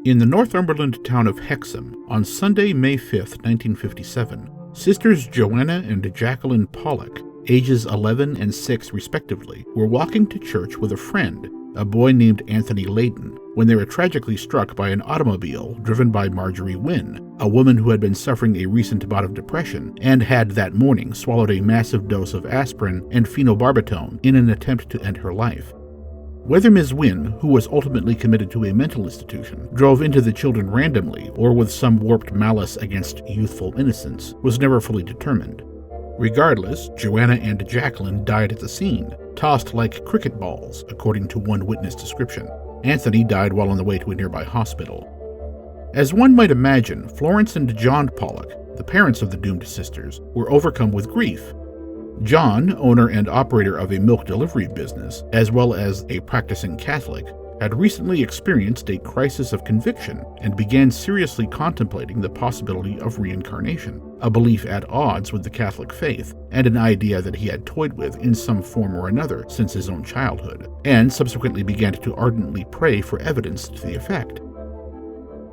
In the Northumberland town of Hexham, on Sunday, May 5, 1957, sisters Joanna and Jacqueline Pollock, ages 11 and 6 respectively, were walking to church with a friend, a boy named Anthony Layden, when they were tragically struck by an automobile driven by Marjorie Wynne, a woman who had been suffering a recent bout of depression and had that morning swallowed a massive dose of aspirin and phenobarbital in an attempt to end her life. Whether Ms. Wynne, who was ultimately committed to a mental institution, drove into the children randomly or with some warped malice against youthful innocence was never fully determined. Regardless, Joanna and Jacqueline died at the scene, tossed like cricket balls, according to one witness description. Anthony died while on the way to a nearby hospital. As one might imagine, Florence and John Pollock, the parents of the doomed sisters, were overcome with grief. John, owner and operator of a milk delivery business, as well as a practicing Catholic, had recently experienced a crisis of conviction and began seriously contemplating the possibility of reincarnation, a belief at odds with the Catholic faith, and an idea that he had toyed with in some form or another since his own childhood, and subsequently began to ardently pray for evidence to the effect.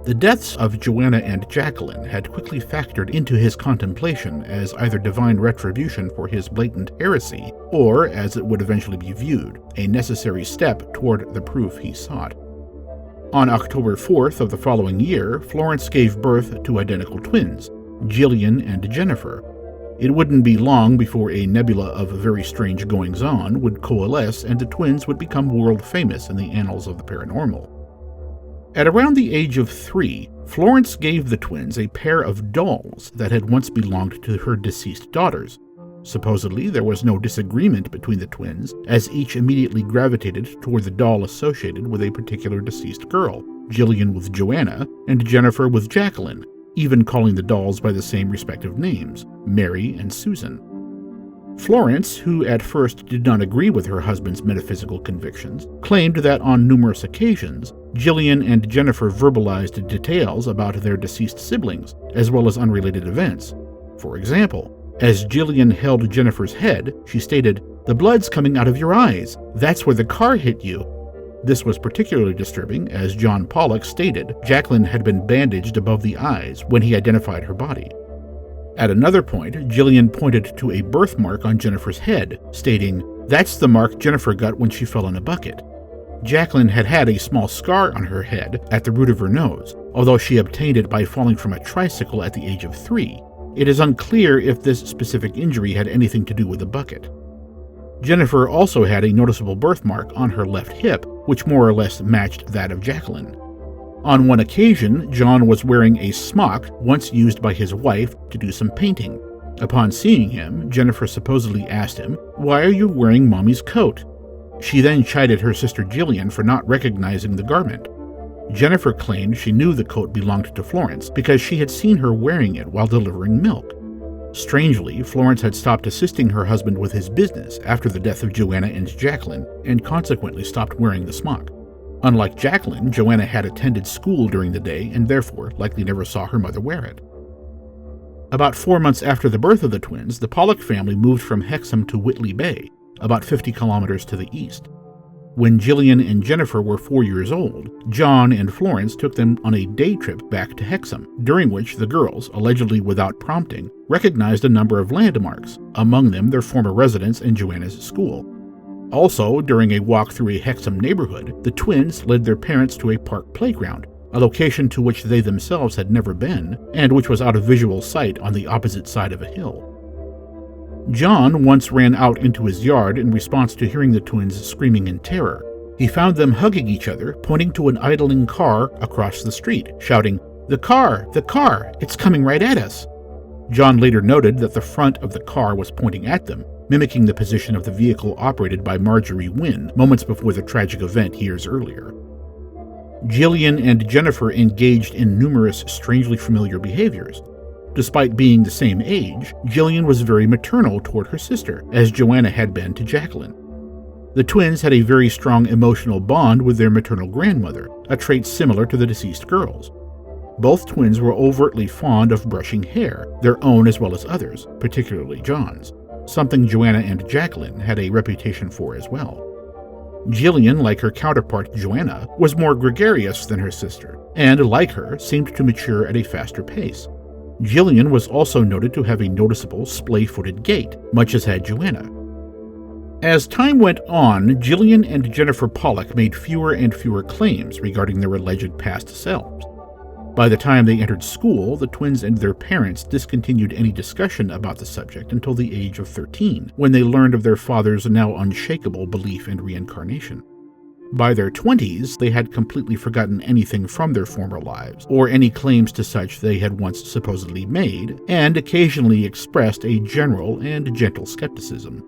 The deaths of Joanna and Jacqueline had quickly factored into his contemplation as either divine retribution for his blatant heresy, or, as it would eventually be viewed, a necessary step toward the proof he sought. On October 4th of the following year, Florence gave birth to identical twins, Jillian and Jennifer. It wouldn't be long before a nebula of very strange goings-on would coalesce and the twins would become world-famous in the annals of the paranormal. At around the age of 3, Florence gave the twins a pair of dolls that had once belonged to her deceased daughters. Supposedly, there was no disagreement between the twins, as each immediately gravitated toward the doll associated with a particular deceased girl, Jillian with Joanna, and Jennifer with Jacqueline, even calling the dolls by the same respective names, Mary and Susan. Florence, who at first did not agree with her husband's metaphysical convictions, claimed that on numerous occasions, Jillian and Jennifer verbalized details about their deceased siblings, as well as unrelated events. For example, as Jillian held Jennifer's head, she stated, "The blood's coming out of your eyes. That's where the car hit you." This was particularly disturbing, as John Pollock stated Jacqueline had been bandaged above the eyes when he identified her body. At another point, Jillian pointed to a birthmark on Jennifer's head, stating, "That's the mark Jennifer got when she fell in a bucket." Jacqueline had had a small scar on her head at the root of her nose, although she obtained it by falling from a tricycle at the age of 3. It is unclear if this specific injury had anything to do with the bucket. Jennifer also had a noticeable birthmark on her left hip, which more or less matched that of Jacqueline. On one occasion, John was wearing a smock once used by his wife to do some painting. Upon seeing him, Jennifer supposedly asked him, "Why are you wearing Mommy's coat?" She then chided her sister Jillian for not recognizing the garment. Jennifer claimed she knew the coat belonged to Florence because she had seen her wearing it while delivering milk. Strangely, Florence had stopped assisting her husband with his business after the death of Joanna and Jacqueline, and consequently stopped wearing the smock. Unlike Jacqueline, Joanna had attended school during the day and therefore likely never saw her mother wear it. About 4 months after the birth of the twins, the Pollock family moved from Hexham to Whitley Bay, about 50 kilometers to the east. When Jillian and Jennifer were 4 years old, John and Florence took them on a day trip back to Hexham, during which the girls, allegedly without prompting, recognized a number of landmarks, among them their former residence and Joanna's school. Also, during a walk through a Hexham neighborhood, the twins led their parents to a park playground, a location to which they themselves had never been, and which was out of visual sight on the opposite side of a hill. John once ran out into his yard in response to hearing the twins screaming in terror. He found them hugging each other, pointing to an idling car across the street, shouting, "The car! The car! It's coming right at us!" John later noted that the front of the car was pointing at them, mimicking the position of the vehicle operated by Marjorie Wynne moments before the tragic event years earlier. Jillian and Jennifer engaged in numerous strangely familiar behaviors. Despite being the same age, Jillian was very maternal toward her sister, as Joanna had been to Jacqueline. The twins had a very strong emotional bond with their maternal grandmother, a trait similar to the deceased girls. Both twins were overtly fond of brushing hair, their own as well as others, particularly John's, something Joanna and Jacqueline had a reputation for as well. Jillian, like her counterpart Joanna, was more gregarious than her sister, and, like her, seemed to mature at a faster pace. Jillian was also noted to have a noticeable splay-footed gait, much as had Joanna. As time went on, Jillian and Jennifer Pollock made fewer and fewer claims regarding their alleged past selves. By the time they entered school, the twins and their parents discontinued any discussion about the subject until the age of 13, when they learned of their father's now unshakable belief in reincarnation. By their 20s, they had completely forgotten anything from their former lives, or any claims to such they had once supposedly made, and occasionally expressed a general and gentle skepticism.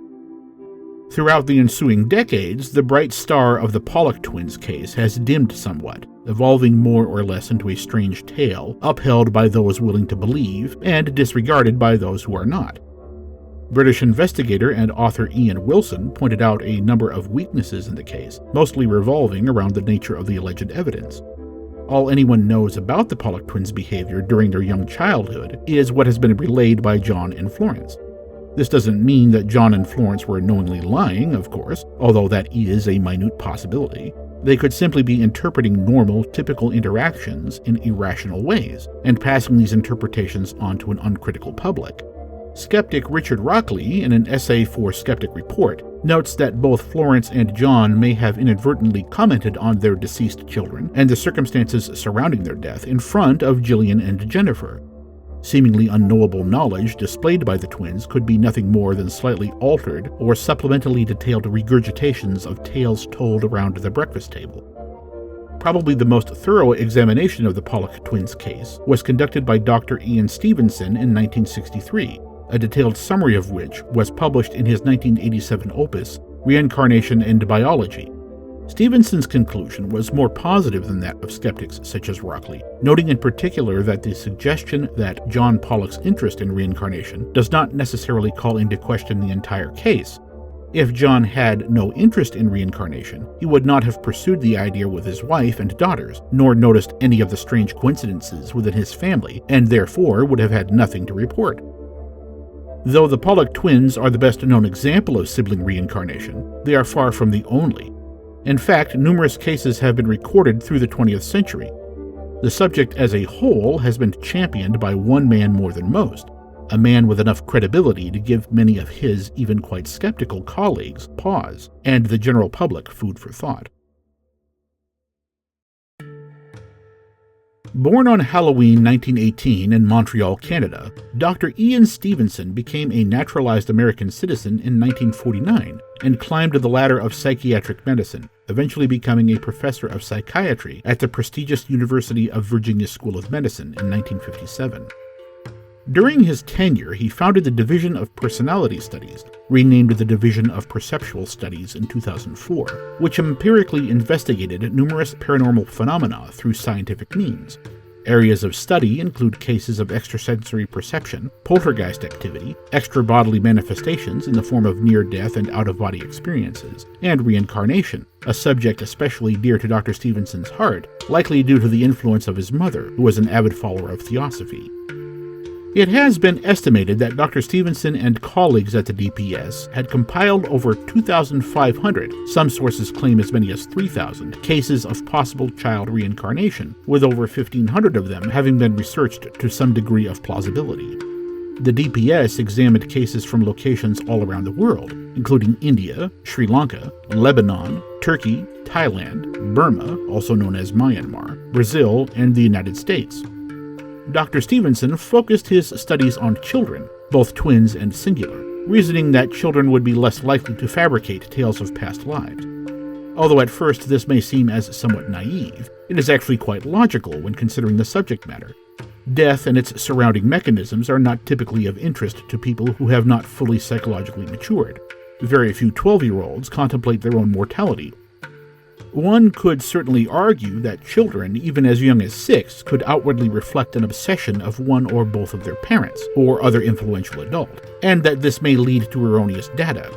Throughout the ensuing decades, the bright star of the Pollock twins case has dimmed somewhat, evolving more or less into a strange tale upheld by those willing to believe and disregarded by those who are not. British investigator and author Ian Wilson pointed out a number of weaknesses in the case, mostly revolving around the nature of the alleged evidence. All anyone knows about the Pollock twins' behavior during their young childhood is what has been relayed by John and Florence. This doesn't mean that John and Florence were knowingly lying, of course, although that is a minute possibility. They could simply be interpreting normal, typical interactions in irrational ways, and passing these interpretations on to an uncritical public. Skeptic Richard Rockley, in an essay for Skeptic Report, notes that both Florence and John may have inadvertently commented on their deceased children and the circumstances surrounding their death in front of Jillian and Jennifer. Seemingly unknowable knowledge displayed by the twins could be nothing more than slightly altered or supplementally detailed regurgitations of tales told around the breakfast table. Probably the most thorough examination of the Pollock twins case was conducted by Dr. Ian Stevenson in 1963, a detailed summary of which was published in his 1987 opus, Reincarnation and Biology. Stevenson's conclusion was more positive than that of skeptics such as Rockley, noting in particular that the suggestion that John Pollock's interest in reincarnation does not necessarily call into question the entire case. If John had no interest in reincarnation, he would not have pursued the idea with his wife and daughters, nor noticed any of the strange coincidences within his family, and therefore would have had nothing to report. Though the Pollock twins are the best known example of sibling reincarnation, they are far from the only. In fact, numerous cases have been recorded through the 20th century. The subject as a whole has been championed by one man more than most, a man with enough credibility to give many of his even quite skeptical colleagues pause, and the general public food for thought. Born on Halloween 1918 in Montreal, Canada, Dr. Ian Stevenson became a naturalized American citizen in 1949 and climbed the ladder of psychiatric medicine, eventually becoming a professor of psychiatry at the prestigious University of Virginia School of Medicine in 1957. During his tenure, he founded the Division of Personality Studies, renamed the Division of Perceptual Studies in 2004, which empirically investigated numerous paranormal phenomena through scientific means. Areas of study include cases of extrasensory perception, poltergeist activity, extra-bodily manifestations in the form of near-death and out-of-body experiences, and reincarnation, a subject especially dear to Dr. Stevenson's heart, likely due to the influence of his mother, who was an avid follower of theosophy. It has been estimated that Dr. Stevenson and colleagues at the DPS had compiled over 2,500, some sources claim as many as 3,000, cases of possible child reincarnation, with over 1,500 of them having been researched to some degree of plausibility. The DPS examined cases from locations all around the world, including India, Sri Lanka, Lebanon, Turkey, Thailand, Burma, also known as Myanmar, Brazil, and the United States. Dr. Stevenson focused his studies on children, both twins and singular, reasoning that children would be less likely to fabricate tales of past lives. Although at first this may seem as somewhat naive, it is actually quite logical when considering the subject matter. Death and its surrounding mechanisms are not typically of interest to people who have not fully psychologically matured. Very few 12-year-olds contemplate their own mortality. One could certainly argue that children, even as young as 6, could outwardly reflect an obsession of one or both of their parents, or other influential adult, and that this may lead to erroneous data.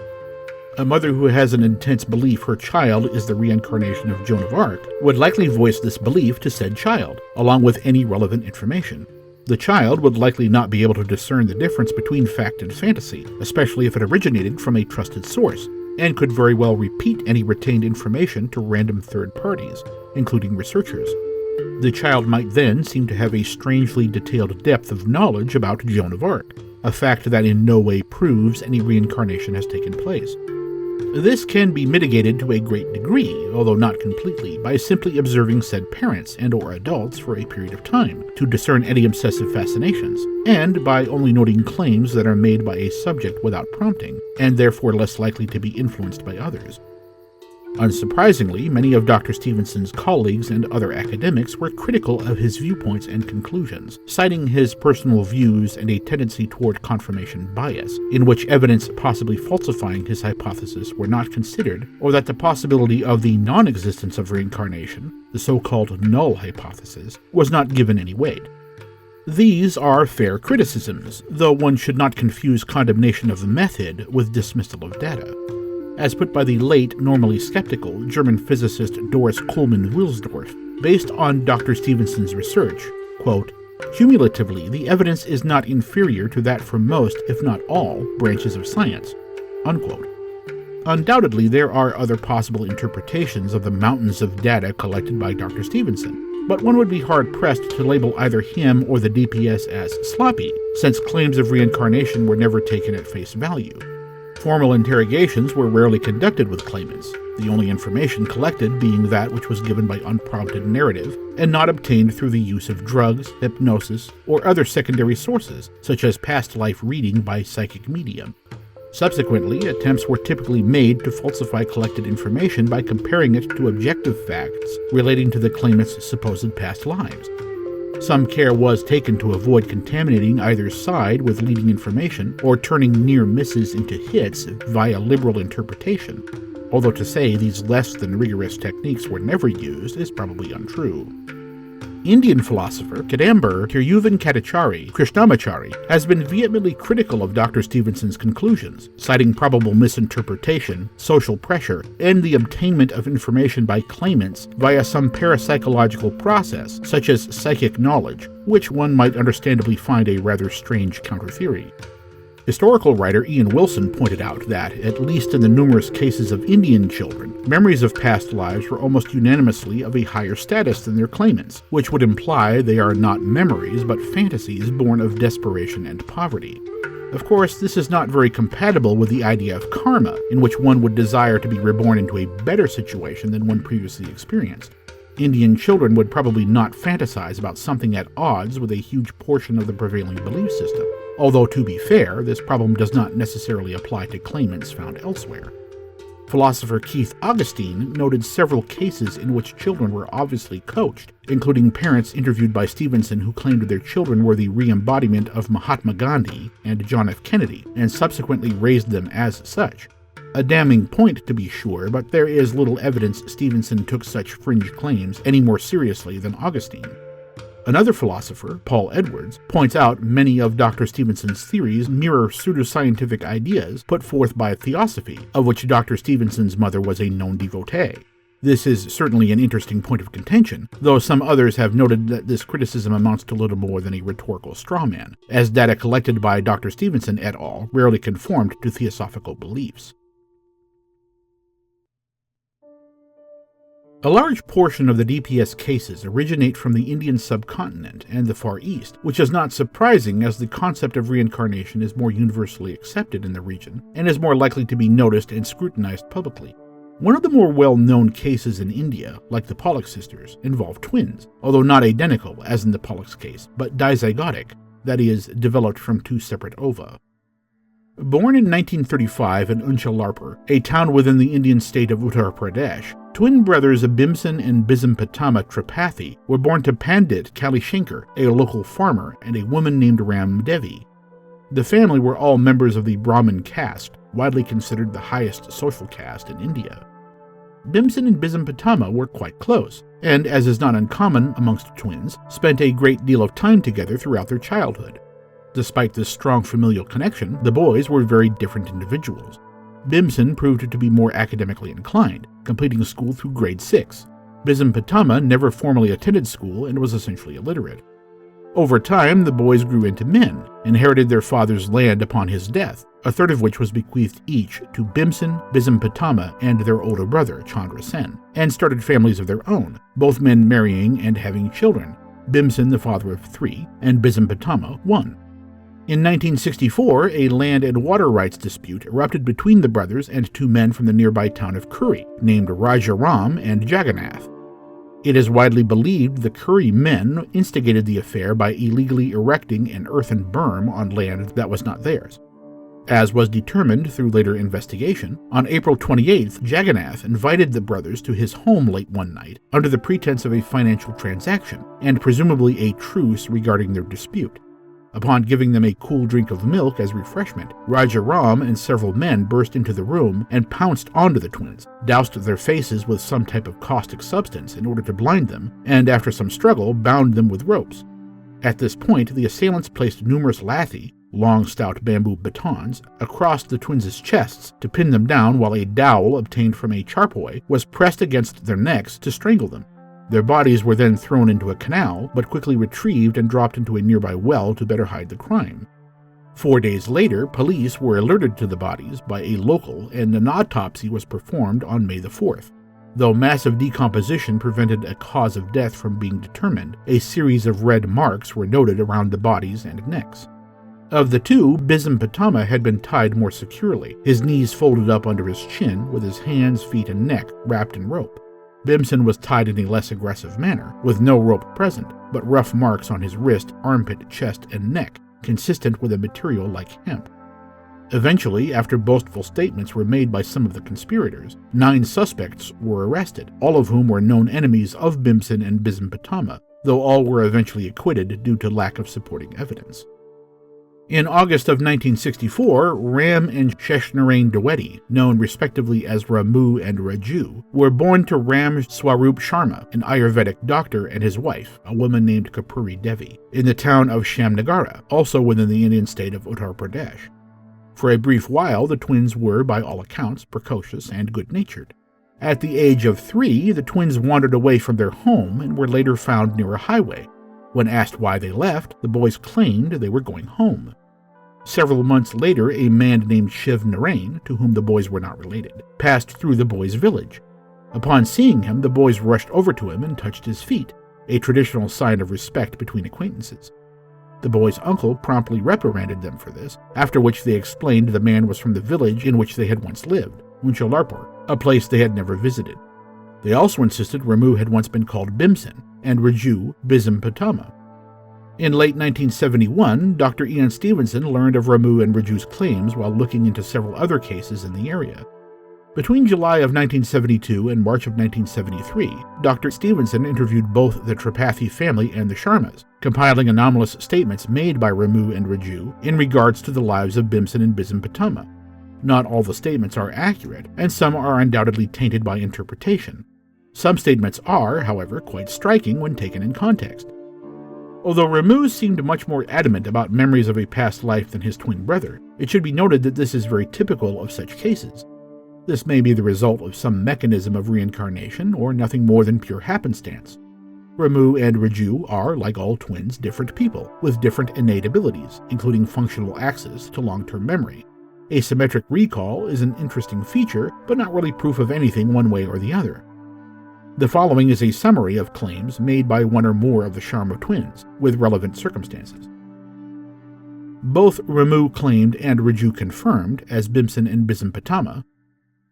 A mother who has an intense belief her child is the reincarnation of Joan of Arc would likely voice this belief to said child, along with any relevant information. The child would likely not be able to discern the difference between fact and fantasy, especially if it originated from a trusted source, and could very well repeat any retained information to random third parties, including researchers. The child might then seem to have a strangely detailed depth of knowledge about Joan of Arc, a fact that in no way proves any reincarnation has taken place. This can be mitigated to a great degree, although not completely, by simply observing said parents and/or adults for a period of time to discern any obsessive fascinations, and by only noting claims that are made by a subject without prompting, and therefore less likely to be influenced by others. Unsurprisingly, many of Dr. Stevenson's colleagues and other academics were critical of his viewpoints and conclusions, citing his personal views and a tendency toward confirmation bias, in which evidence possibly falsifying his hypothesis were not considered, or that the possibility of the non-existence of reincarnation, the so-called null hypothesis, was not given any weight. These are fair criticisms, though one should not confuse condemnation of the method with dismissal of data. As put by the late, normally skeptical, German physicist Doris Coleman-Wilsdorf, based on Dr. Stevenson's research, quote, "Cumulatively, the evidence is not inferior to that from most, if not all, branches of science," unquote. Undoubtedly, there are other possible interpretations of the mountains of data collected by Dr. Stevenson, but one would be hard-pressed to label either him or the DPS as sloppy, since claims of reincarnation were never taken at face value. Formal interrogations were rarely conducted with claimants, the only information collected being that which was given by unprompted narrative and not obtained through the use of drugs, hypnosis, or other secondary sources, such as past life reading by psychic medium. Subsequently, attempts were typically made to falsify collected information by comparing it to objective facts relating to the claimant's supposed past lives. Some care was taken to avoid contaminating either side with leading information or turning near misses into hits via liberal interpretation, although to say these less than rigorous techniques were never used is probably untrue. Indian philosopher Kadambir Krishnamachari has been vehemently critical of Dr. Stevenson's conclusions, citing probable misinterpretation, social pressure, and the obtainment of information by claimants via some parapsychological process, such as psychic knowledge, which one might understandably find a rather strange counter-theory. Historical writer Ian Wilson pointed out that, at least in the numerous cases of Indian children, memories of past lives were almost unanimously of a higher status than their claimants, which would imply they are not memories but fantasies born of desperation and poverty. Of course, this is not very compatible with the idea of karma, in which one would desire to be reborn into a better situation than one previously experienced. Indian children would probably not fantasize about something at odds with a huge portion of the prevailing belief system. Although, to be fair, this problem does not necessarily apply to claimants found elsewhere. Philosopher Keith Augustine noted several cases in which children were obviously coached, including parents interviewed by Stevenson who claimed their children were the re-embodiment of Mahatma Gandhi and John F. Kennedy, and subsequently raised them as such. A damning point, to be sure, but there is little evidence Stevenson took such fringe claims any more seriously than Augustine. Another philosopher, Paul Edwards, points out many of Dr. Stevenson's theories mirror pseudoscientific ideas put forth by Theosophy, of which Dr. Stevenson's mother was a known devotee. This is certainly an interesting point of contention, though some others have noted that this criticism amounts to little more than a rhetorical strawman, as data collected by Dr. Stevenson et al. Rarely conformed to theosophical beliefs. A large portion of the DPS cases originate from the Indian subcontinent and the Far East, which is not surprising as the concept of reincarnation is more universally accepted in the region and is more likely to be noticed and scrutinized publicly. One of the more well-known cases in India, like the Pollock sisters, involved twins, although not identical as in the Pollock's case, but dizygotic, that is, developed from two separate ova. Born in 1935 in Unchalarpur, a town within the Indian state of Uttar Pradesh, twin brothers Bhimsen and Bhism Pitamah Tripathi were born to Pandit Kalishankar, a local farmer, and a woman named Ram Devi. The family were all members of the Brahmin caste, widely considered the highest social caste in India. Bhimsen and Bhism Pitamah were quite close, and, as is not uncommon amongst twins, spent a great deal of time together throughout their childhood. Despite this strong familial connection, the boys were very different individuals. Bhimsen proved to be more academically inclined, completing school through grade 6. Bhism Pitamah never formally attended school and was essentially illiterate. Over time, the boys grew into men, inherited their father's land upon his death, a third of which was bequeathed each to Bhimsen, Bhism Pitamah, and their older brother, Chandra Sen, and started families of their own, both men marrying and having children, Bhimsen the father of 3, and Bhism Pitamah 1. In 1964, a land and water rights dispute erupted between the brothers and 2 men from the nearby town of Kuri, named Rajaram and Jagannath. It is widely believed the Kuri men instigated the affair by illegally erecting an earthen berm on land that was not theirs. As was determined through later investigation, on April 28th, Jagannath invited the brothers to his home late one night under the pretense of a financial transaction and presumably a truce regarding their dispute. Upon giving them a cool drink of milk as refreshment, Rajaram and several men burst into the room and pounced onto the twins, doused their faces with some type of caustic substance in order to blind them, and after some struggle, bound them with ropes. At this point, the assailants placed numerous lathi, long stout bamboo batons, across the twins' chests to pin them down, while a dowel obtained from a charpoy was pressed against their necks to strangle them. Their bodies were then thrown into a canal, but quickly retrieved and dropped into a nearby well to better hide the crime. 4 days later, police were alerted to the bodies by a local, and an autopsy was performed on May the 4th. Though massive decomposition prevented a cause of death from being determined, a series of red marks were noted around the bodies and necks. Of the 2, Bhism Pitamah had been tied more securely, his knees folded up under his chin, with his hands, feet, and neck wrapped in rope. Bhimsen was tied in a less aggressive manner, with no rope present, but rough marks on his wrist, armpit, chest, and neck, consistent with a material like hemp. Eventually, after boastful statements were made by some of the conspirators, 9 suspects were arrested, all of whom were known enemies of Bhimsen and Bhism Pitamah, though all were eventually acquitted due to lack of supporting evidence. In August of 1964, Ram and Sheshnarain Dwivedi, known respectively as Ramoo and Rajoo, were born to Ram Swarup Sharma, an Ayurvedic doctor, and his wife, a woman named Kapuri Devi, in the town of Sham Nagara, also within the Indian state of Uttar Pradesh. For a brief while, the twins were, by all accounts, precocious and good-natured. At the age of 3, the twins wandered away from their home and were later found near a highway. When asked why they left, the boys claimed they were going home. Several months later, a man named Shiv Narain, to whom the boys were not related, passed through the boys' village. Upon seeing him, the boys rushed over to him and touched his feet, a traditional sign of respect between acquaintances. The boys' uncle promptly reprimanded them for this, after which they explained the man was from the village in which they had once lived, Unchalarpur, a place they had never visited. They also insisted Ramoo had once been called Bhimsen, and Rajoo Bhism Pitamah. In late 1971, Dr. Ian Stevenson learned of Ramoo and Rajoo's claims while looking into several other cases in the area. Between July of 1972 and March of 1973, Dr. Stevenson interviewed both the Tripathi family and the Sharmas, compiling anomalous statements made by Ramoo and Rajoo in regards to the lives of Bhimsen and Bhism Pitamah. Not all the statements are accurate, and some are undoubtedly tainted by interpretation. Some statements are, however, quite striking when taken in context. Although Ramoo seemed much more adamant about memories of a past life than his twin brother, it should be noted that this is very typical of such cases. This may be the result of some mechanism of reincarnation or nothing more than pure happenstance. Ramoo and Rajoo are, like all twins, different people, with different innate abilities, including functional access to long-term memory. Asymmetric recall is an interesting feature, but not really proof of anything one way or the other. The following is a summary of claims made by one or more of the Sharma twins, with relevant circumstances. Both Ramoo claimed and Rajoo confirmed, as Bhimsen and Bhism Pitamah,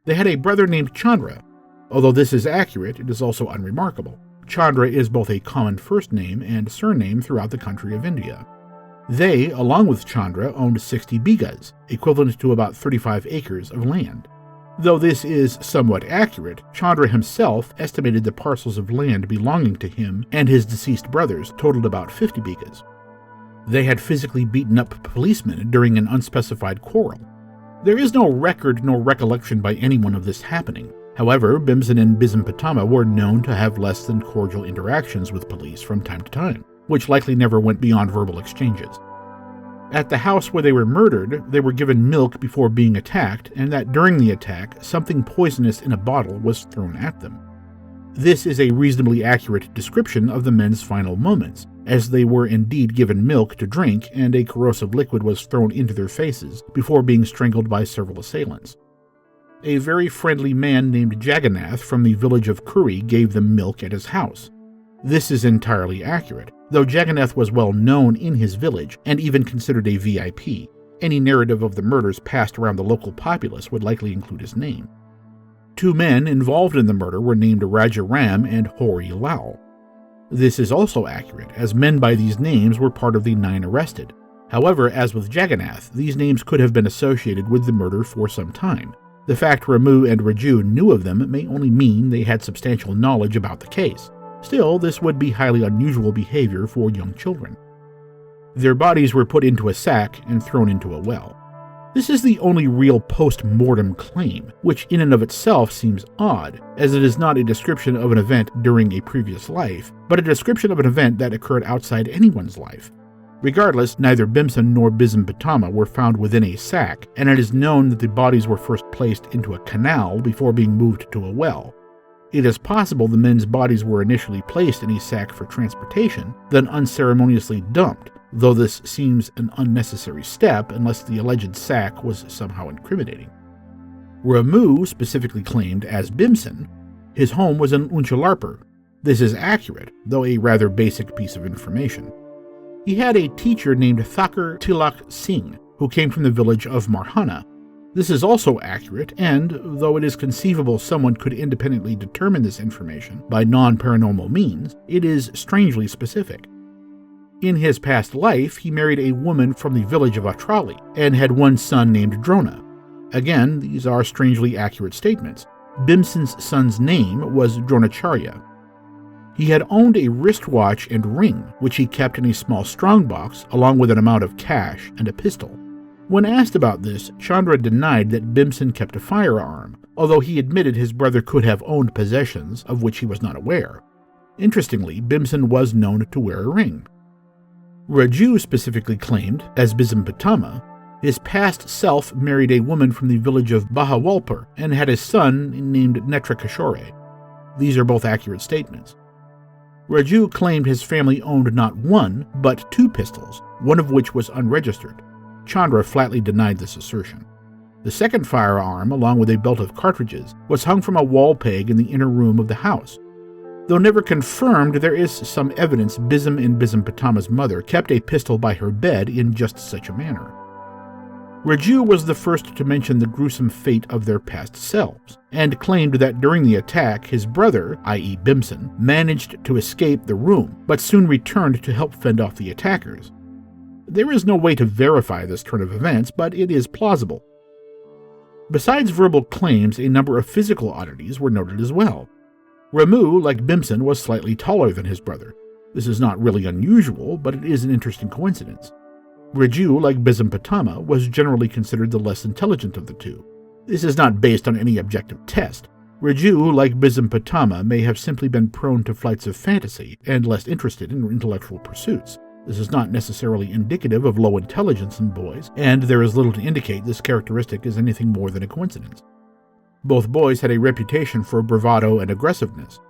they had a brother named Chandra. Although this is accurate, it is also unremarkable. Chandra is both a common first name and surname throughout the country of India. They, along with Chandra, owned 60 bighas, equivalent to about 35 acres of land. Though this is somewhat accurate, Chandra himself estimated the parcels of land belonging to him and his deceased brothers totaled about 50 bighas. They had physically beaten up policemen during an unspecified quarrel. There is no record nor recollection by anyone of this happening. However, Bhimsen and Bhism Pitamah were known to have less than cordial interactions with police from time to time, which likely never went beyond verbal exchanges. At the house where they were murdered, they were given milk before being attacked, and that during the attack, something poisonous in a bottle was thrown at them. This is a reasonably accurate description of the men's final moments, as they were indeed given milk to drink and a corrosive liquid was thrown into their faces before being strangled by several assailants. A very friendly man named Jagannath from the village of Kuri gave them milk at his house. This is entirely accurate, though Jagannath was well known in his village and even considered a VIP. Any narrative of the murders passed around the local populace would likely include his name. 2 men involved in the murder were named Rajaram and Hori Lal. This is also accurate, as men by these names were part of the 9 arrested. However, as with Jagannath, these names could have been associated with the murder for some time. The fact Ramoo and Rajoo knew of them may only mean they had substantial knowledge about the case. Still, this would be highly unusual behavior for young children. Their bodies were put into a sack and thrown into a well. This is the only real post-mortem claim, which in and of itself seems odd, as it is not a description of an event during a previous life, but a description of an event that occurred outside anyone's life. Regardless, neither Bhimsen nor Bhism Pitamah were found within a sack, and it is known that the bodies were first placed into a canal before being moved to a well. It is possible the men's bodies were initially placed in a sack for transportation, then unceremoniously dumped, though this seems an unnecessary step unless the alleged sack was somehow incriminating. Ramoo specifically claimed, as Bhimsen, his home was in Unchalarpur. This is accurate, though a rather basic piece of information. He had a teacher named Thakur Tilak Singh, who came from the village of Marhana. This is also accurate, and, though it is conceivable someone could independently determine this information by non-paranormal means, it is strangely specific. In his past life, he married a woman from the village of Atrali, and had 1 son named Drona. Again, these are strangely accurate statements. Bhimsen's son's name was Dronacharya. He had owned a wristwatch and ring, which he kept in a small strongbox, along with an amount of cash and a pistol. When asked about this, Chandra denied that Bhimsen kept a firearm, although he admitted his brother could have owned possessions of which he was not aware. Interestingly, Bhimsen was known to wear a ring. Rajoo specifically claimed, as Bhism Pitamah, his past self married a woman from the village of Bahawalpur and had a son named Netrakashore. These are both accurate statements. Rajoo claimed his family owned not 1, but 2 pistols, one of which was unregistered. Chandra flatly denied this assertion. The second firearm, along with a belt of cartridges, was hung from a wall peg in the inner room of the house. Though never confirmed, there is some evidence Bhism and Bhism Pitamah's mother kept a pistol by her bed in just such a manner. Rajoo was the first to mention the gruesome fate of their past selves, and claimed that during the attack his brother, i.e. Bhimsen, managed to escape the room, but soon returned to help fend off the attackers. There is no way to verify this turn of events, but it is plausible. Besides verbal claims, a number of physical oddities were noted as well. Ramoo, like Bhimsen, was slightly taller than his brother. This is not really unusual, but it is an interesting coincidence. Rajoo, like Bhism Pitamah, was generally considered the less intelligent of the 2. This is not based on any objective test. Rajoo, like Bhism Pitamah, may have simply been prone to flights of fantasy and less interested in intellectual pursuits. This is not necessarily indicative of low intelligence in boys, and there is little to indicate this characteristic is anything more than a coincidence. Both boys had a reputation for bravado and aggressiveness.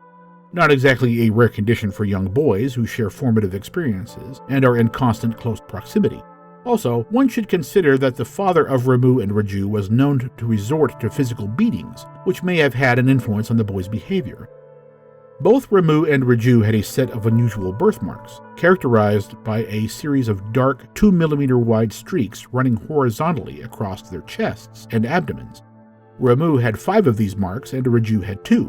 Not exactly a rare condition for young boys who share formative experiences and are in constant close proximity. Also, one should consider that the father of Ramoo and Rajoo was known to resort to physical beatings, which may have had an influence on the boys' behavior. Both Ramoo and Rajoo had a set of unusual birthmarks, characterized by a series of dark 2mm wide streaks running horizontally across their chests and abdomens. Ramoo had 5 of these marks and Rajoo had 2.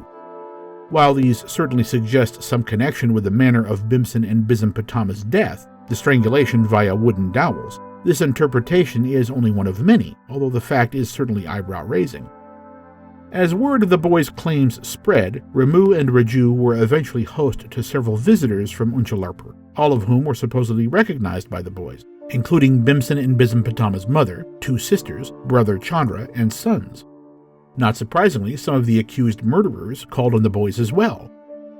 While these certainly suggest some connection with the manner of Bhimsen and Bhism Pitamah's death, the strangulation via wooden dowels, this interpretation is only one of many, although the fact is certainly eyebrow-raising. As word of the boys' claims spread, Ramoo and Rajoo were eventually host to several visitors from Unchalarpur, all of whom were supposedly recognized by the boys, including Bhimsen and Bhism Pitamah's mother, 2 sisters, brother Chandra, and sons. Not surprisingly, some of the accused murderers called on the boys as well.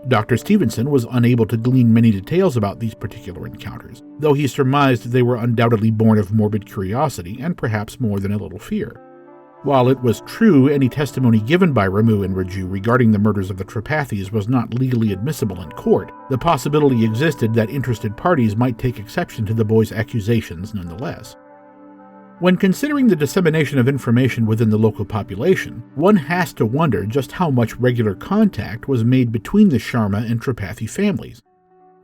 Dr. Stevenson was unable to glean many details about these particular encounters, though he surmised they were undoubtedly born of morbid curiosity and perhaps more than a little fear. While it was true any testimony given by Ramoo and Rajoo regarding the murders of the Tripathis was not legally admissible in court, the possibility existed that interested parties might take exception to the boys' accusations nonetheless. When considering the dissemination of information within the local population, one has to wonder just how much regular contact was made between the Sharma and Tripathi families.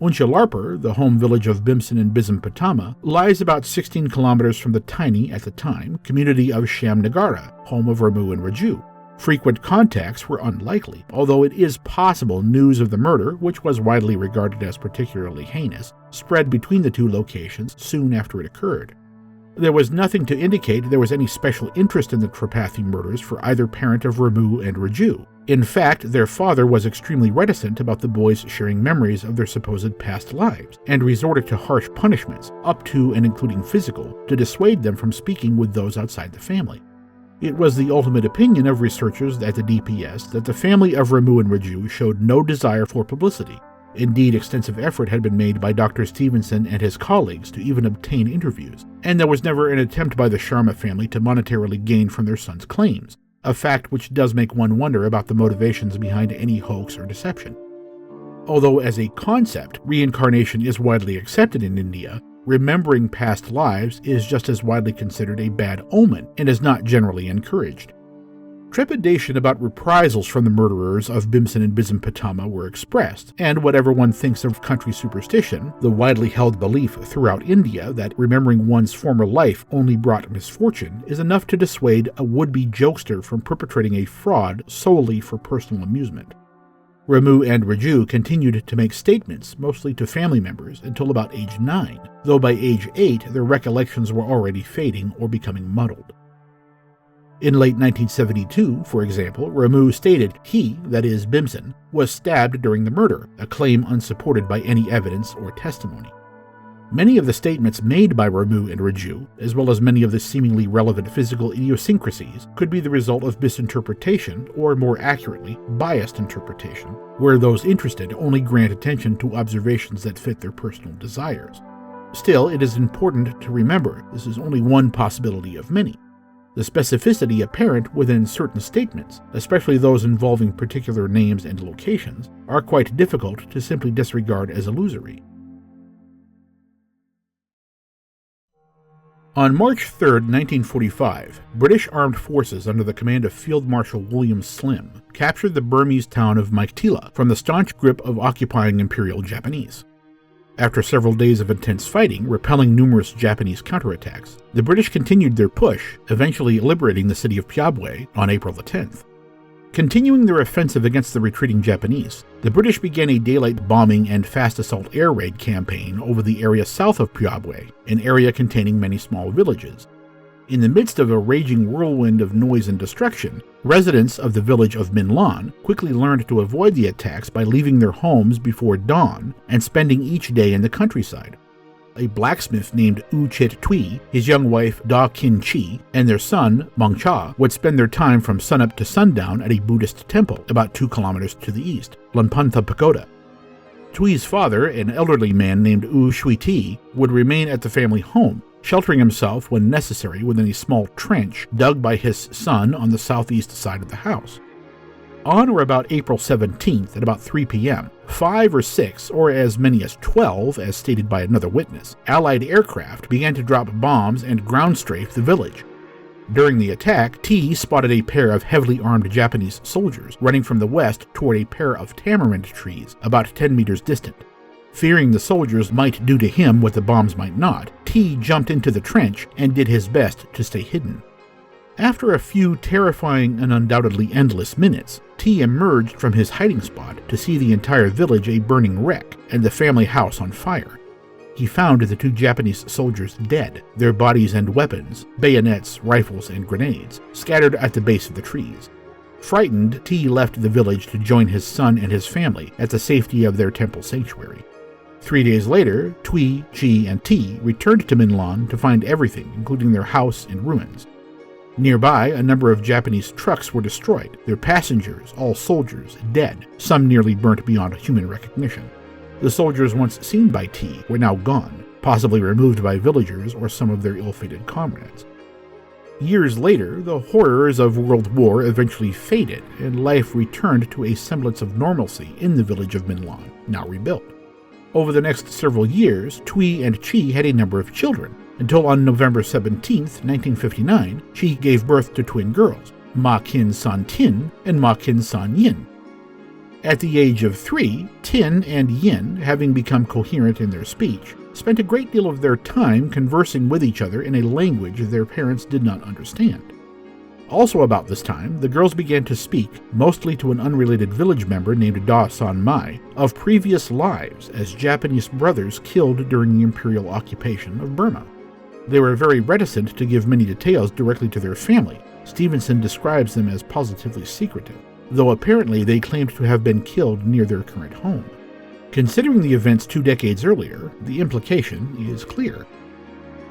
Unchalarpur, the home village of Bhimsen and Bhism Pitamah, lies about 16 kilometers from the tiny, at the time, community of Sham Nagara, home of Ramoo and Rajoo. Frequent contacts were unlikely, although it is possible news of the murder, which was widely regarded as particularly heinous, spread between the two locations soon after it occurred. There was nothing to indicate there was any special interest in the Tripathi murders for either parent of Ramoo and Rajoo. In fact, their father was extremely reticent about the boys sharing memories of their supposed past lives, and resorted to harsh punishments, up to and including physical, to dissuade them from speaking with those outside the family. It was the ultimate opinion of researchers at the DPS that the family of Ramoo and Rajoo showed no desire for publicity. Indeed, extensive effort had been made by Dr. Stevenson and his colleagues to even obtain interviews, and there was never an attempt by the Sharma family to monetarily gain from their son's claims, a fact which does make one wonder about the motivations behind any hoax or deception. Although as a concept, reincarnation is widely accepted in India, remembering past lives is just as widely considered a bad omen and is not generally encouraged. Trepidation about reprisals from the murderers of Bhimsen and Bhism Pitamah were expressed, and whatever one thinks of country superstition, the widely held belief throughout India that remembering one's former life only brought misfortune is enough to dissuade a would-be jokester from perpetrating a fraud solely for personal amusement. Ramoo and Rajoo continued to make statements, mostly to family members, until about age 9, though by age 8 their recollections were already fading or becoming muddled. In late 1972, for example, Ramoo stated he, that is Bhimsen, was stabbed during the murder, a claim unsupported by any evidence or testimony. Many of the statements made by Ramoo and Rajoo, as well as many of the seemingly relevant physical idiosyncrasies, could be the result of misinterpretation, or more accurately, biased interpretation, where those interested only grant attention to observations that fit their personal desires. Still, it is important to remember this is only one possibility of many. The specificity apparent within certain statements, especially those involving particular names and locations, are quite difficult to simply disregard as illusory. On March 3, 1945, British armed forces under the command of Field Marshal William Slim captured the Burmese town of Meiktila from the staunch grip of occupying Imperial Japanese. After several days of intense fighting, repelling numerous Japanese counterattacks, the British continued their push, eventually liberating the city of Pyabwe on April 10th. Continuing their offensive against the retreating Japanese, the British began a daylight bombing and fast assault air raid campaign over the area south of Pyabwe, an area containing many small villages. In the midst of a raging whirlwind of noise and destruction, residents of the village of Minlan quickly learned to avoid the attacks by leaving their homes before dawn and spending each day in the countryside. A blacksmith named U Chit Tui, his young wife Da Kin Chi, and their son, Mong Cha, would spend their time from sunup to sundown at a Buddhist temple about 2 kilometers to the east, Lanpantha Pagoda. Tui's father, an elderly man named U Shui Ti, would remain at the family home, sheltering himself when necessary within a small trench dug by his son on the southeast side of the house. On or about April 17th at about 3 p.m., 5 or 6, or as many as 12, as stated by another witness, Allied aircraft began to drop bombs and ground strafe the village. During the attack, T spotted a pair of heavily armed Japanese soldiers running from the west toward a pair of tamarind trees about 10 meters distant. Fearing the soldiers might do to him what the bombs might not, T jumped into the trench and did his best to stay hidden. After a few terrifying and undoubtedly endless minutes, T emerged from his hiding spot to see the entire village a burning wreck and the family house on fire. He found the 2 Japanese soldiers dead, their bodies and weapons, bayonets, rifles, and grenades, scattered at the base of the trees. Frightened, T left the village to join his son and his family at the safety of their temple sanctuary. 3 days later, Tui, Chi, and T returned to Minlan to find everything, including their house, in ruins. Nearby, a number of Japanese trucks were destroyed, their passengers, all soldiers, dead, some nearly burnt beyond human recognition. The soldiers once seen by T were now gone, possibly removed by villagers or some of their ill-fated comrades. Years later, the horrors of World War eventually faded, and life returned to a semblance of normalcy in the village of Minlan, now rebuilt. Over the next several years, Tui and Chi had a number of children, until on November 17, 1959, Chi gave birth to twin girls, Ma Khin San Tin and Ma Khin San Yin. At the age of 3, Tin and Yin, having become coherent in their speech, spent a great deal of their time conversing with each other in a language their parents did not understand. Also about this time, the girls began to speak, mostly to an unrelated village member named Da San Mai, of previous lives as Japanese brothers killed during the imperial occupation of Burma. They were very reticent to give many details directly to their family. Stevenson describes them as positively secretive, though apparently they claimed to have been killed near their current home. Considering the events 2 decades earlier, the implication is clear.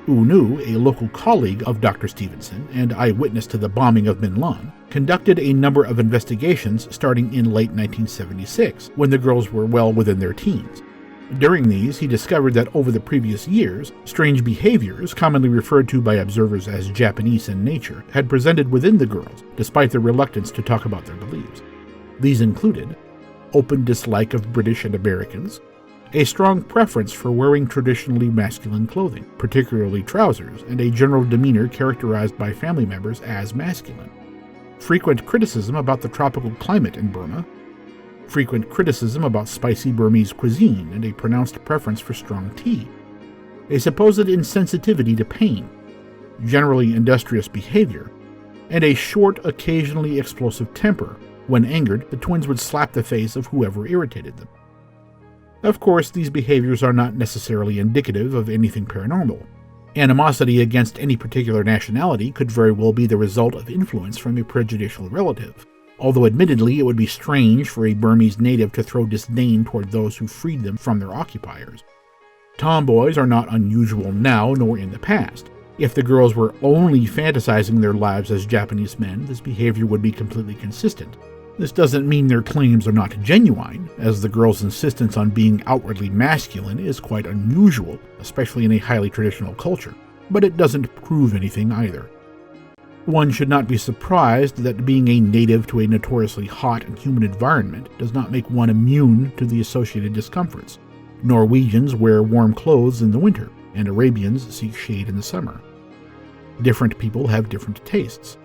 Unu, a local colleague of Dr. Stevenson and eyewitness to the bombing of Minlan, conducted a number of investigations starting in late 1976, when the girls were well within their teens. During these, he discovered that over the previous years, strange behaviors, commonly referred to by observers as Japanese in nature, had presented within the girls, despite their reluctance to talk about their beliefs. These included open dislike of British and Americans, a strong preference for wearing traditionally masculine clothing, particularly trousers, and a general demeanor characterized by family members as masculine, frequent criticism about the tropical climate in Burma, frequent criticism about spicy Burmese cuisine and a pronounced preference for strong tea, a supposed insensitivity to pain, generally industrious behavior, and a short, occasionally explosive temper. When angered, the twins would slap the face of whoever irritated them. Of course, these behaviors are not necessarily indicative of anything paranormal. Animosity against any particular nationality could very well be the result of influence from a prejudicial relative, although admittedly it would be strange for a Burmese native to throw disdain toward those who freed them from their occupiers. Tomboys are not unusual now nor in the past. If the girls were only fantasizing their lives as Japanese men, this behavior would be completely consistent. This doesn't mean their claims are not genuine, as the girls' insistence on being outwardly masculine is quite unusual, especially in a highly traditional culture, but it doesn't prove anything either. One should not be surprised that being a native to a notoriously hot and humid environment does not make one immune to the associated discomforts. Norwegians wear warm clothes in the winter, and Arabians seek shade in the summer. Different people have different tastes.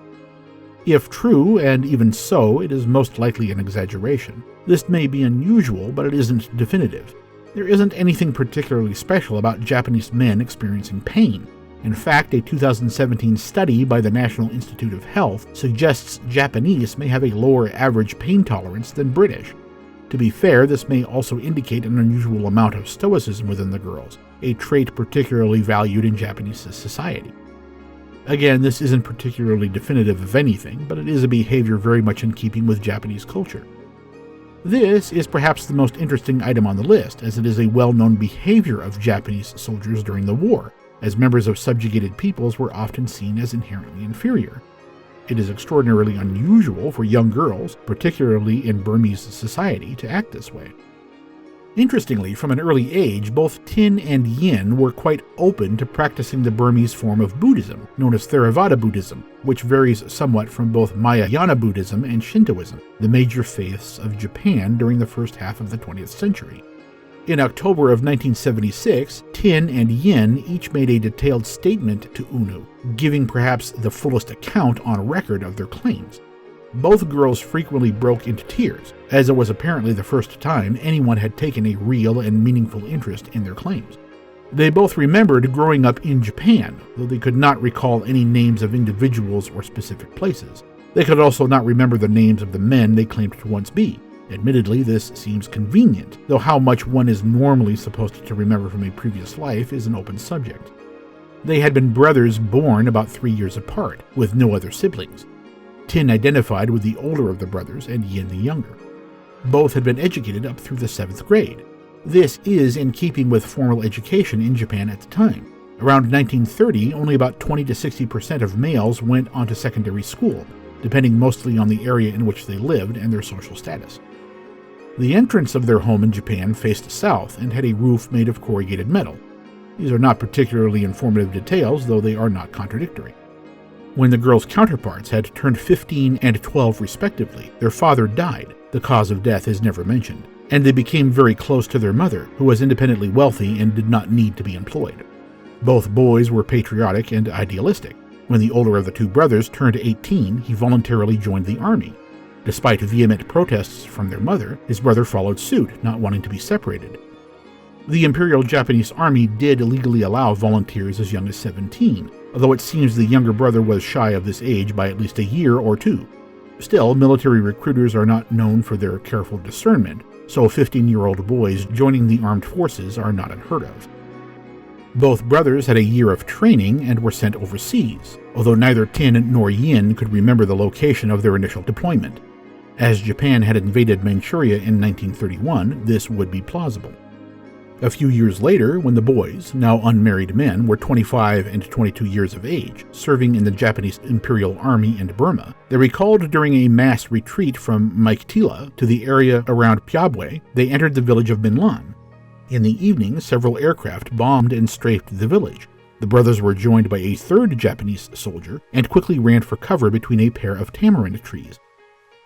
If true, and even so, it is most likely an exaggeration. This may be unusual, but it isn't definitive. There isn't anything particularly special about Japanese men experiencing pain. In fact, a 2017 study by the National Institute of Health suggests Japanese may have a lower average pain tolerance than British. To be fair, this may also indicate an unusual amount of stoicism within the girls, a trait particularly valued in Japanese society. Again, this isn't particularly definitive of anything, but it is a behavior very much in keeping with Japanese culture. This is perhaps the most interesting item on the list, as it is a well-known behavior of Japanese soldiers during the war, as members of subjugated peoples were often seen as inherently inferior. It is extraordinarily unusual for young girls, particularly in Burmese society, to act this way. Interestingly, from an early age, both Tin and Yin were quite open to practicing the Burmese form of Buddhism, known as Theravada Buddhism, which varies somewhat from both Mahayana Buddhism and Shintoism, the major faiths of Japan during the first half of the 20th century. In October of 1976, Tin and Yin each made a detailed statement to Unu, giving perhaps the fullest account on record of their claims. Both girls frequently broke into tears, as it was apparently the first time anyone had taken a real and meaningful interest in their claims. They both remembered growing up in Japan, though they could not recall any names of individuals or specific places. They could also not remember the names of the men they claimed to once be. Admittedly, this seems convenient, though how much one is normally supposed to remember from a previous life is an open subject. They had been brothers born about 3 years apart, with no other siblings. Tin identified with the older of the brothers and Yin the younger. Both had been educated up through the 7th grade. This is in keeping with formal education in Japan at the time. Around 1930, only about 20 to 60% of males went on to secondary school, depending mostly on the area in which they lived and their social status. The entrance of their home in Japan faced south and had a roof made of corrugated metal. These are not particularly informative details, though they are not contradictory. When the girls' counterparts had turned 15 and 12 respectively, their father died. The cause of death is never mentioned, and they became very close to their mother, who was independently wealthy and did not need to be employed. Both boys were patriotic and idealistic. When the older of the two brothers turned 18, he voluntarily joined the army. Despite vehement protests from their mother, his brother followed suit, not wanting to be separated. The Imperial Japanese Army did legally allow volunteers as young as 17, although it seems the younger brother was shy of this age by at least a year or two. Still, military recruiters are not known for their careful discernment, so 15-year-old boys joining the armed forces are not unheard of. Both brothers had a year of training and were sent overseas, although neither Tin nor Yin could remember the location of their initial deployment. As Japan had invaded Manchuria in 1931, this would be plausible. A few years later, when the boys, now unmarried men, were 25 and 22 years of age, serving in the Japanese Imperial Army in Burma, they recalled during a mass retreat from Meiktila to the area around Pyabwe, they entered the village of Minlan. In the evening, several aircraft bombed and strafed the village. The brothers were joined by a third Japanese soldier and quickly ran for cover between a pair of tamarind trees.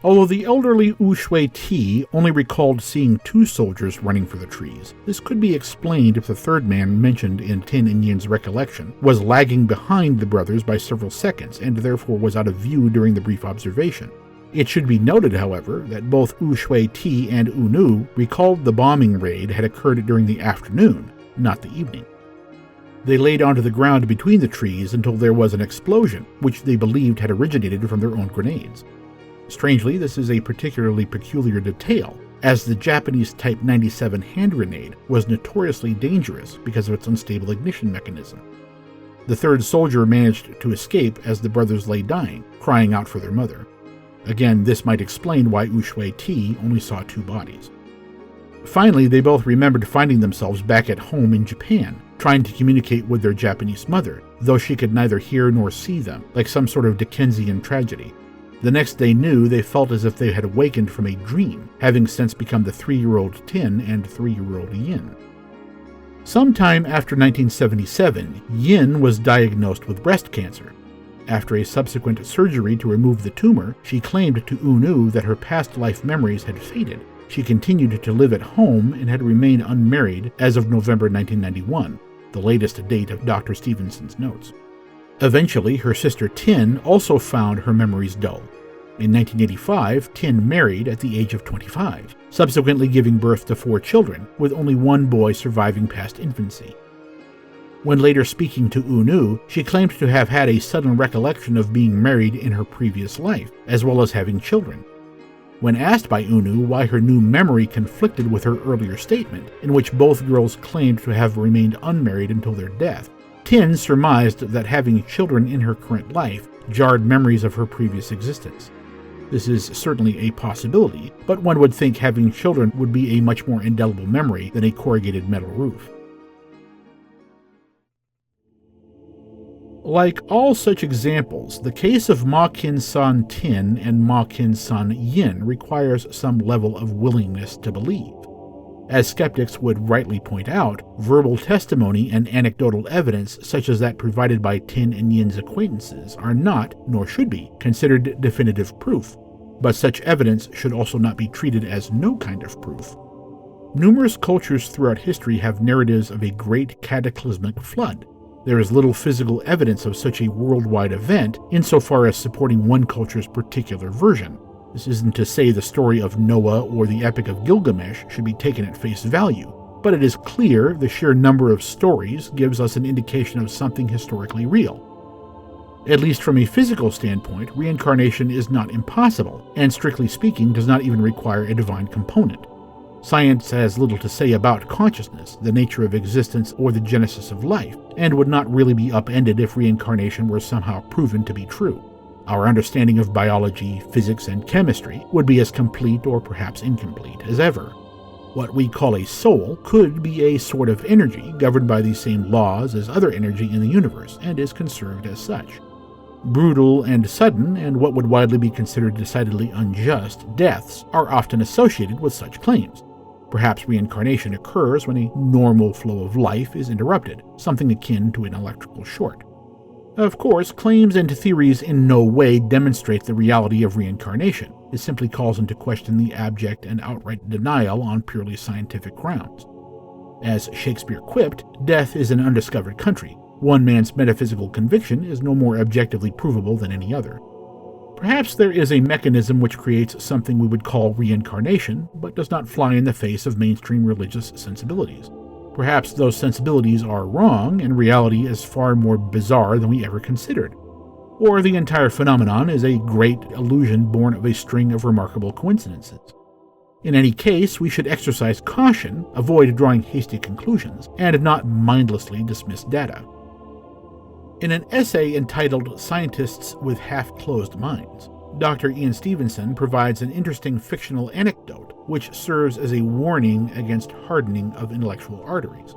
Although the elderly Wu Shui-ti only recalled seeing two soldiers running for the trees, this could be explained if the third man mentioned in Tin and Yin's recollection was lagging behind the brothers by several seconds and therefore was out of view during the brief observation. It should be noted, however, that both Wu Shui-ti and Wu Nu recalled the bombing raid had occurred during the afternoon, not the evening. They laid onto the ground between the trees until there was an explosion, which they believed had originated from their own grenades. Strangely, this is a particularly peculiar detail, as the Japanese Type 97 hand grenade was notoriously dangerous because of its unstable ignition mechanism. The third soldier managed to escape as the brothers lay dying, crying out for their mother. Again, this might explain why Wu Shui-ti only saw two bodies. Finally, they both remembered finding themselves back at home in Japan, trying to communicate with their Japanese mother, though she could neither hear nor see them, like some sort of Dickensian tragedy. The next they knew, they felt as if they had awakened from a dream, having since become the 3-year-old Tin and 3-year-old Yin. Sometime after 1977, Yin was diagnosed with breast cancer. After a subsequent surgery to remove the tumor, she claimed to Wu Nu that her past life memories had faded. She continued to live at home and had remained unmarried as of November 1991, the latest date of Dr. Stevenson's notes. Eventually, her sister Tin also found her memories dull. In 1985, Tin married at the age of 25, subsequently giving birth to 4 children, with only one boy surviving past infancy. When later speaking to Wu Nu, she claimed to have had a sudden recollection of being married in her previous life, as well as having children. When asked by Wu Nu why her new memory conflicted with her earlier statement, in which both girls claimed to have remained unmarried until their death, Tin surmised that having children in her current life jarred memories of her previous existence. This is certainly a possibility, but one would think having children would be a much more indelible memory than a corrugated metal roof. Like all such examples, the case of Ma Kin-san Tin and Ma Kin-san Yin requires some level of willingness to believe. As skeptics would rightly point out, verbal testimony and anecdotal evidence such as that provided by Tin and Yin's acquaintances are not, nor should be, considered definitive proof, but such evidence should also not be treated as no kind of proof. Numerous cultures throughout history have narratives of a great cataclysmic flood. There is little physical evidence of such a worldwide event insofar as supporting one culture's particular version. This isn't to say the story of Noah or the Epic of Gilgamesh should be taken at face value, but it is clear the sheer number of stories gives us an indication of something historically real. At least from a physical standpoint, reincarnation is not impossible, and strictly speaking does not even require a divine component. Science has little to say about consciousness, the nature of existence, or the genesis of life, and would not really be upended if reincarnation were somehow proven to be true. Our understanding of biology, physics, and chemistry would be as complete or perhaps incomplete as ever. What we call a soul could be a sort of energy governed by the same laws as other energy in the universe and is conserved as such. Brutal and sudden, and what would widely be considered decidedly unjust, deaths are often associated with such claims. Perhaps reincarnation occurs when a normal flow of life is interrupted, something akin to an electrical short. Of course, claims and theories in no way demonstrate the reality of reincarnation. It simply calls into question the abject and outright denial on purely scientific grounds. As Shakespeare quipped, death is an undiscovered country. One man's metaphysical conviction is no more objectively provable than any other. Perhaps there is a mechanism which creates something we would call reincarnation, but does not fly in the face of mainstream religious sensibilities. Perhaps those sensibilities are wrong, and reality is far more bizarre than we ever considered. Or the entire phenomenon is a great illusion born of a string of remarkable coincidences. In any case, we should exercise caution, avoid drawing hasty conclusions, and not mindlessly dismiss data. In an essay entitled Scientists with Half-Closed Minds, Dr. Ian Stevenson provides an interesting fictional anecdote which serves as a warning against hardening of intellectual arteries.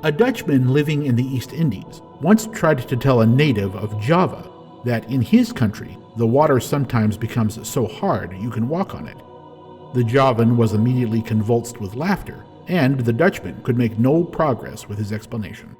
A Dutchman living in the East Indies once tried to tell a native of Java that in his country the water sometimes becomes so hard you can walk on it. The Javan was immediately convulsed with laughter, and the Dutchman could make no progress with his explanation.